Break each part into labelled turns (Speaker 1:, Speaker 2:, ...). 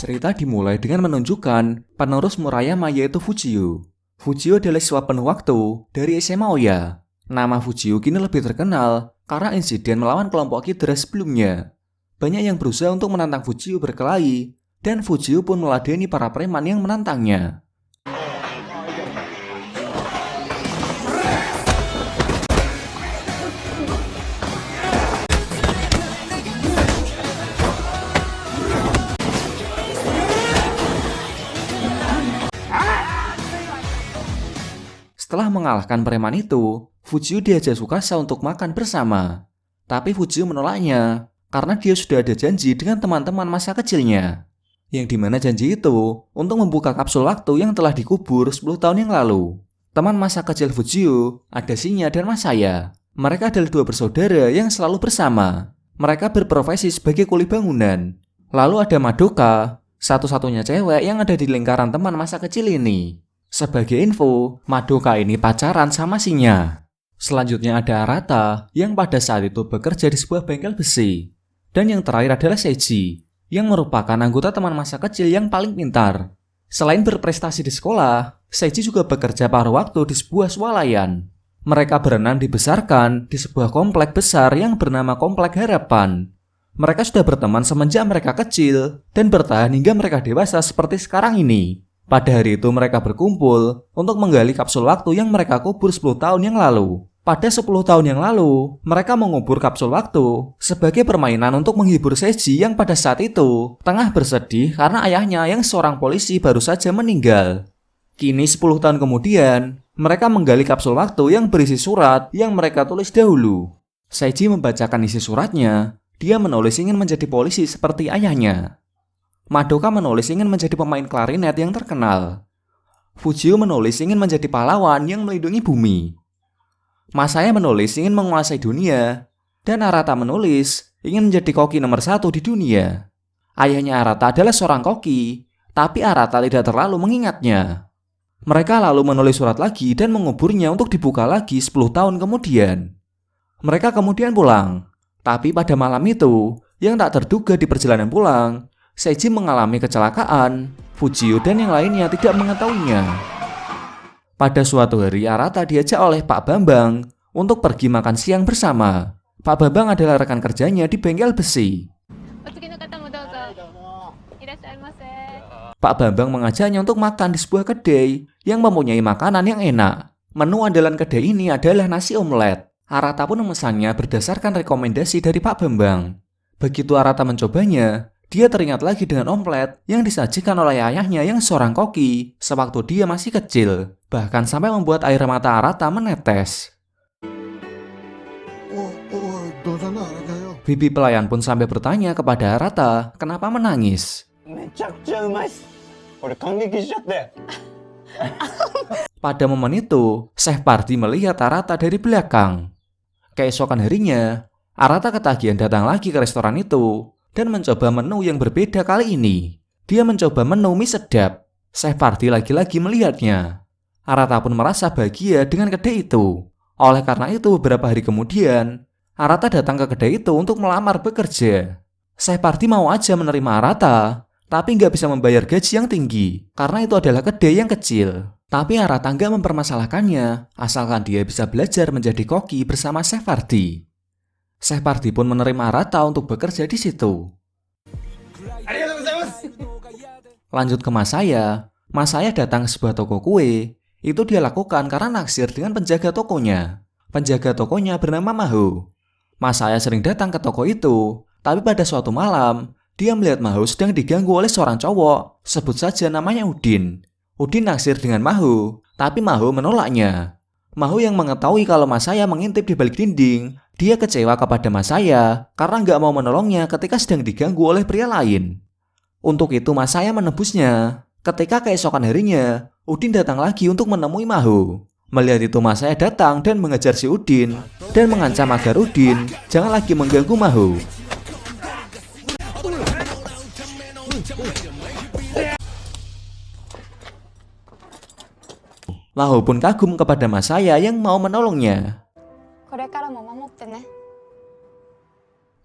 Speaker 1: Cerita dimulai dengan menunjukkan penerus Murayama yaitu Fujio. Fujio adalah siswa penuh waktu dari SMA Oya. Nama Fujio kini lebih terkenal karena insiden melawan kelompok Kidra sebelumnya. Banyak yang berusaha untuk menantang Fujio berkelahi, dan Fujio pun meladeni para preman yang menantangnya. Setelah mengalahkan preman itu, Fujio diajak Tsukasa untuk makan bersama. Tapi Fujio menolaknya karena dia sudah ada janji dengan teman-teman masa kecilnya. Yang dimana janji itu untuk membuka kapsul waktu yang telah dikubur 10 tahun yang lalu. Teman masa kecil Fujio ada Shinya dan Masaya. Mereka adalah dua bersaudara yang selalu bersama. Mereka berprofesi sebagai kuli bangunan. Lalu ada Madoka, satu-satunya cewek yang ada di lingkaran teman masa kecil ini. Sebagai info, Madoka ini pacaran sama Shinya. Selanjutnya ada Arata yang pada saat itu bekerja di sebuah bengkel besi. Dan yang terakhir adalah Seiji yang merupakan anggota teman masa kecil yang paling pintar. Selain berprestasi di sekolah, Seiji juga bekerja paruh waktu di sebuah swalayan. Mereka berenam dibesarkan di sebuah komplek besar yang bernama Komplek Harapan. Mereka sudah berteman semenjak mereka kecil dan bertahan hingga mereka dewasa seperti sekarang ini. Pada hari itu mereka berkumpul untuk menggali kapsul waktu yang mereka kubur 10 tahun yang lalu. Pada 10 tahun yang lalu, mereka mengubur kapsul waktu sebagai permainan untuk menghibur Seiji yang pada saat itu tengah bersedih karena ayahnya yang seorang polisi baru saja meninggal. Kini 10 tahun kemudian, mereka menggali kapsul waktu yang berisi surat yang mereka tulis dahulu. Seiji membacakan isi suratnya, dia menulis ingin menjadi polisi seperti ayahnya. Madoka menulis ingin menjadi pemain klarinet yang terkenal. Fujio menulis ingin menjadi pahlawan yang melindungi bumi. Masaya menulis ingin menguasai dunia. Dan Arata menulis ingin menjadi koki nomor 1 di dunia. Ayahnya Arata adalah seorang koki, tapi Arata tidak terlalu mengingatnya. Mereka lalu menulis surat lagi dan menguburnya untuk dibuka lagi 10 tahun kemudian. Mereka kemudian pulang. Tapi pada malam itu, yang tak terduga di perjalanan pulang, Seiji mengalami kecelakaan. Fujio dan yang lainnya tidak mengetahuinya. Pada suatu hari Arata diajak oleh Pak Bambang untuk pergi makan siang bersama. Pak Bambang adalah rekan kerjanya di bengkel besi. Pak Bambang mengajaknya untuk makan di sebuah kedai yang mempunyai makanan yang enak. Menu andalan kedai ini adalah nasi omelet. Arata pun memesannya berdasarkan rekomendasi dari Pak Bambang. Begitu Arata mencobanya, dia teringat lagi dengan omelet yang disajikan oleh ayahnya yang seorang koki sewaktu dia masih kecil, bahkan sampai membuat air mata Arata menetes. Bibi pelayan pun sampai bertanya kepada Arata kenapa menangis. Pada momen itu, Chef Party melihat Arata dari belakang. Keesokan harinya, Arata ketagihan datang lagi ke restoran itu dan mencoba menu yang berbeda kali ini. Dia mencoba menu mie sedap. Chef Party lagi-lagi melihatnya. Arata pun merasa bahagia dengan kedai itu. Oleh karena itu beberapa hari kemudian, Arata datang ke kedai itu untuk melamar bekerja. Chef Party mau aja menerima Arata, tapi nggak bisa membayar gaji yang tinggi, karena itu adalah kedai yang kecil. Tapi Arata nggak mempermasalahkannya, asalkan dia bisa belajar menjadi koki bersama Chef Party. Chef Party pun menerima Arata untuk bekerja di situ. Lanjut ke Masaya. Masaya datang ke sebuah toko kue. Itu dia lakukan karena naksir dengan penjaga tokonya. Penjaga tokonya bernama Maho. Masaya sering datang ke toko itu, tapi pada suatu malam, dia melihat Maho sedang diganggu oleh seorang cowok, sebut saja namanya Udin. Udin naksir dengan Maho, tapi Maho menolaknya. Maho yang mengetahui kalau Masaya mengintip di balik dinding, dia kecewa kepada Masaya karena nggak mau menolongnya ketika sedang diganggu oleh pria lain. Untuk itu Masaya menebusnya. Ketika keesokan harinya, Udin datang lagi untuk menemui Maho. Melihat itu Masaya datang dan mengejar si Udin dan mengancam agar Udin jangan lagi mengganggu Maho. Maho pun kagum kepada Masaya yang mau menolongnya.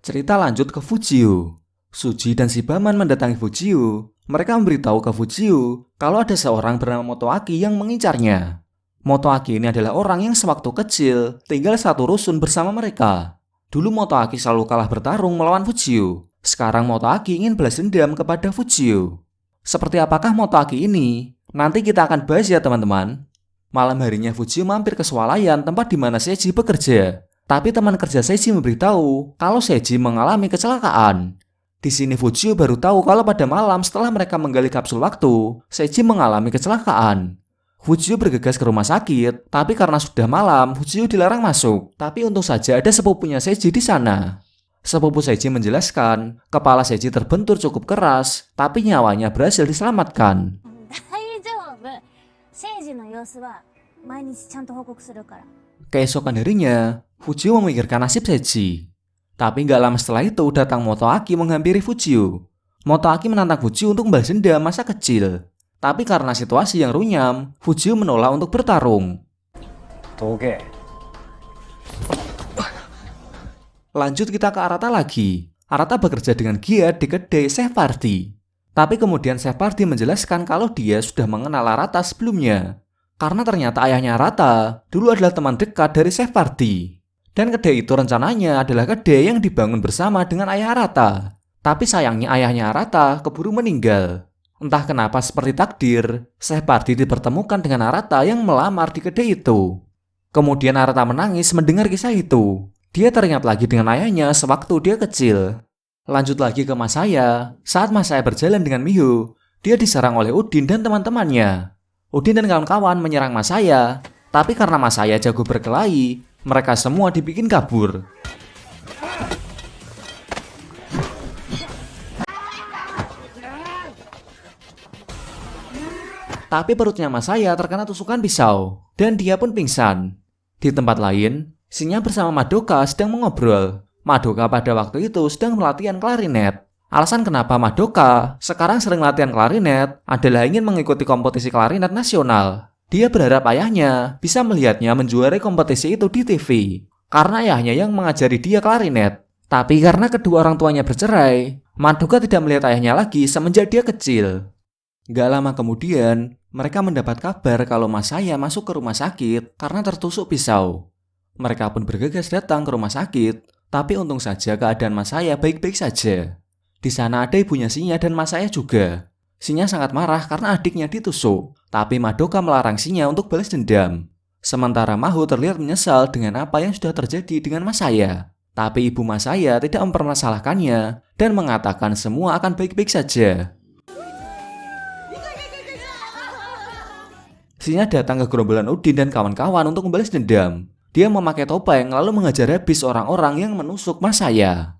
Speaker 1: Cerita lanjut ke Fujio. Suji dan si Baman mendatangi Fujio. mereka memberitahu ke Fujio kalau ada seorang bernama Motoaki yang mengincarnya. Motoaki ini adalah orang yang sewaktu kecil tinggal satu rusun bersama mereka. Dulu Motoaki selalu kalah bertarung melawan Fujio. Sekarang Motoaki ingin balas dendam kepada Fujio. Seperti apakah Motoaki ini? Nanti kita akan bahas ya teman-teman. Malam harinya Fujio mampir ke swalayan tempat di mana Seiji bekerja. Tapi teman kerja Seiji memberitahu kalau Seiji mengalami kecelakaan. Di sini Fujio baru tahu kalau pada malam setelah mereka menggali kapsul waktu, Seiji mengalami kecelakaan. Fujio bergegas ke rumah sakit, tapi karena sudah malam, Fujio dilarang masuk. Tapi untung saja ada sepupunya Seiji di sana. Sepupu Seiji menjelaskan, kepala Seiji terbentur cukup keras, tapi nyawanya berhasil diselamatkan. Keesokan harinya, Fujio memikirkan nasib Seiji. Tapi gak lama setelah itu datang Motoaki menghampiri Fujio. Motoaki menantang Fujio untuk membalas dendam masa kecil. Tapi karena situasi yang runyam, Fujio menolak untuk bertarung.
Speaker 2: Toge.
Speaker 1: Lanjut kita ke Arata lagi. Arata bekerja dengan giat di kedai Chef Party. Tapi kemudian Chef Party menjelaskan kalau dia sudah mengenal Arata sebelumnya. Karena ternyata ayahnya Arata dulu adalah teman dekat dari Chef Party. Dan kedai itu rencananya adalah kedai yang dibangun bersama dengan ayah Arata. Tapi sayangnya ayahnya Arata keburu meninggal. Entah kenapa seperti takdir, Chef Party dipertemukan dengan Arata yang melamar di kedai itu. Kemudian Arata menangis mendengar kisah itu. Dia teringat lagi dengan ayahnya sewaktu dia kecil. Lanjut lagi ke Masaya. Saat Masaya berjalan dengan Miho, dia diserang oleh Udin dan teman-temannya. Udin dan kawan-kawan menyerang Masaya, tapi karena Masaya jago berkelahi, mereka semua dibikin kabur. Tapi perutnya Masaya terkena tusukan pisau, dan dia pun pingsan. Di tempat lain, Shinya bersama Madoka sedang mengobrol. Madoka pada waktu itu sedang melatihan klarinet. Alasan kenapa Madoka sekarang sering latihan klarinet adalah ingin mengikuti kompetisi klarinet nasional. Dia berharap ayahnya bisa melihatnya menjuarai kompetisi itu di TV. Karena ayahnya yang mengajari dia klarinet. Tapi karena kedua orang tuanya bercerai, Madoka tidak melihat ayahnya lagi semenjak dia kecil. Gak lama kemudian, mereka mendapat kabar kalau Masaya masuk ke rumah sakit karena tertusuk pisau. Mereka pun bergegas datang ke rumah sakit, tapi untung saja keadaan Masaya baik-baik saja. Di sana ada ibunya Shinya dan Masaya juga. Shinya sangat marah karena adiknya ditusuk, tapi Madoka melarang Shinya untuk balas dendam. Sementara Maho terlihat menyesal dengan apa yang sudah terjadi dengan Masaya. Tapi ibu Masaya tidak mempermasalahkannya dan mengatakan semua akan baik-baik saja. Shinya datang ke gerombolan Udin dan kawan-kawan untuk membalas dendam. Dia memakai topeng lalu mengajar habis orang-orang yang menusuk Masaya.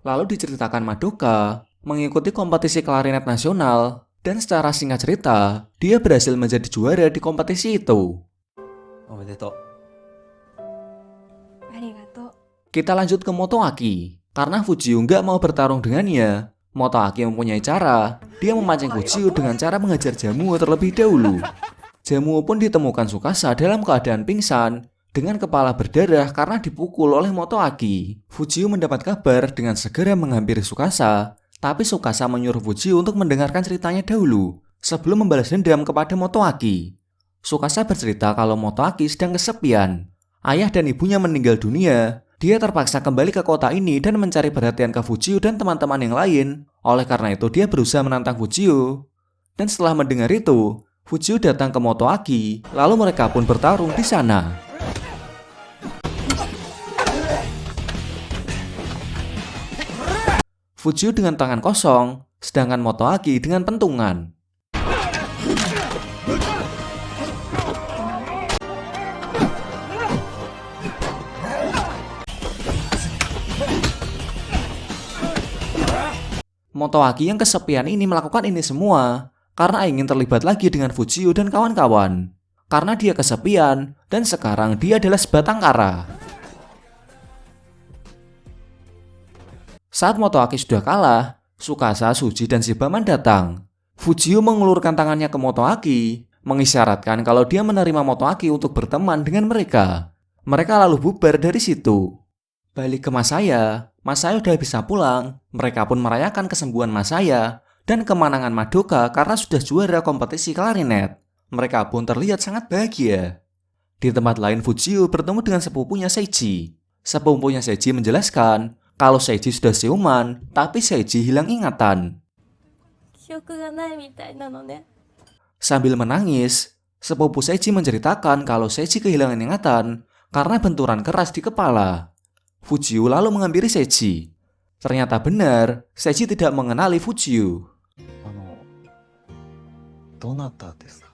Speaker 1: Lalu diceritakan Madoka mengikuti kompetisi klarinet nasional dan secara singkat cerita, dia berhasil menjadi juara di kompetisi itu. Kita lanjut ke Motoaki. Karena Fujio nggak mau bertarung dengannya, Motoaki mempunyai cara. Dia memancing Fujio dengan cara mengejar Jamuo terlebih dahulu. Jamuo pun ditemukan Tsukasa dalam keadaan pingsan dengan kepala berdarah karena dipukul oleh Motoaki. Fujio mendapat kabar dengan segera menghampiri Tsukasa, tapi Tsukasa menyuruh Fujio untuk mendengarkan ceritanya dahulu sebelum membalas dendam kepada Motoaki. Tsukasa bercerita kalau Motoaki sedang kesepian. Ayah dan ibunya meninggal dunia. Dia terpaksa kembali ke kota ini dan mencari perhatian ke Fujio dan teman-teman yang lain. Oleh karena itu dia berusaha menantang Fujio. Dan setelah mendengar itu, Fujio datang ke Motoaki, lalu mereka pun bertarung di sana. Fujio dengan tangan kosong, sedangkan Motoaki dengan pentungan. Motoaki yang kesepian ini melakukan ini semua karena ingin terlibat lagi dengan Fujio dan kawan-kawan. Karena dia kesepian dan sekarang dia adalah sebatang kara. Saat Motoaki sudah kalah, Tsukasa, Suji, dan Shibaman datang. Fujio mengulurkan tangannya ke Motoaki, mengisyaratkan kalau dia menerima Motoaki untuk berteman dengan mereka. Mereka lalu bubar dari situ. Balik ke Mas saya udah bisa pulang. Mereka pun merayakan kesembuhan Mas saya dan kemenangan Madoka karena sudah juara kompetisi klarinet. Mereka pun terlihat sangat bahagia. Di tempat lain, Fujio bertemu dengan sepupunya Seiji. Sepupunya Seiji menjelaskan kalau Seiji sudah siuman, tapi Seiji hilang ingatan.
Speaker 2: 記憶がないみたいなのね。
Speaker 1: Sambil menangis, sepupu Seiji menceritakan kalau Seiji kehilangan ingatan karena benturan keras di kepala. Fujio lalu menghampiri Seiji. Ternyata benar, Seiji tidak mengenali Fujio.
Speaker 3: どなたですか?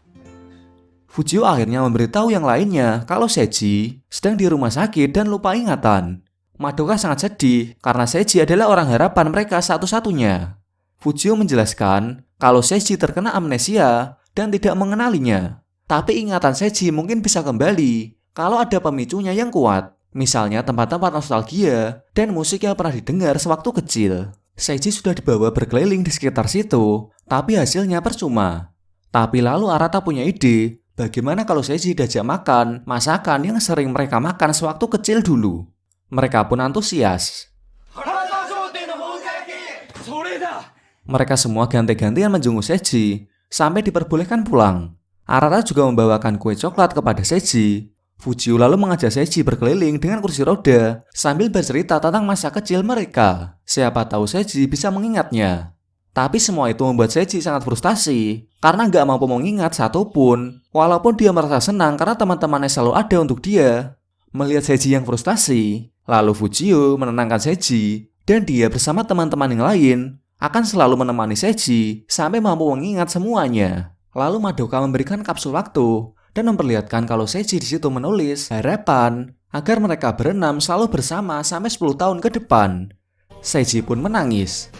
Speaker 1: Fujio akhirnya memberitahu yang lainnya kalau Seiji sedang di rumah sakit dan lupa ingatan. Madoka sangat sedih karena Seiji adalah orang harapan mereka satu-satunya. Fujio menjelaskan kalau Seiji terkena amnesia dan tidak mengenalinya. Tapi ingatan Seiji mungkin bisa kembali kalau ada pemicunya yang kuat. Misalnya tempat-tempat nostalgia dan musik yang pernah didengar sewaktu kecil. Seiji sudah dibawa berkeliling di sekitar situ, tapi hasilnya percuma. Tapi lalu Arata punya ide, bagaimana kalau Seiji diajak makan masakan yang sering mereka makan sewaktu kecil dulu. Mereka pun antusias. Mereka semua ganti-gantian menjenguk Seiji sampai diperbolehkan pulang. Arata juga membawakan kue coklat kepada Seiji. Fujio lalu mengajak Seiji berkeliling dengan kursi roda sambil bercerita tentang masa kecil mereka. Siapa tahu Seiji bisa mengingatnya. Tapi semua itu membuat Seiji sangat frustasi karena nggak mampu mengingat satupun, walaupun dia merasa senang karena teman-temannya selalu ada untuk dia. Melihat Seiji yang frustasi, lalu Fujio menenangkan Seiji dan dia bersama teman-teman yang lain akan selalu menemani Seiji sampai mampu mengingat semuanya. Lalu Madoka memberikan kapsul waktu dan memperlihatkan kalau Seiji di situ menulis harapan agar mereka berenam selalu bersama sampai 10 tahun ke depan. Seiji pun menangis.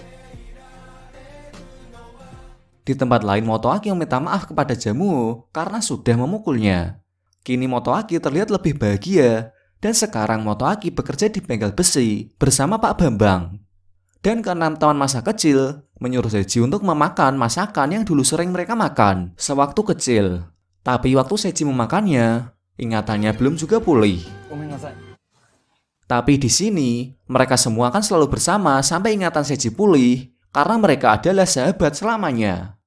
Speaker 1: Di tempat lain, Motoaki meminta maaf kepada Jamuo karena sudah memukulnya. Kini Motoaki terlihat lebih bahagia dan sekarang Motoaki bekerja di bengkel besi bersama Pak Bambang. Dan keenam teman masa kecil menyuruh Seiji untuk memakan masakan yang dulu sering mereka makan sewaktu kecil. Tapi waktu Seiji memakannya, ingatannya belum juga pulih. Tapi di sini, mereka semua akan selalu bersama sampai ingatan Seiji pulih karena mereka adalah sahabat selamanya.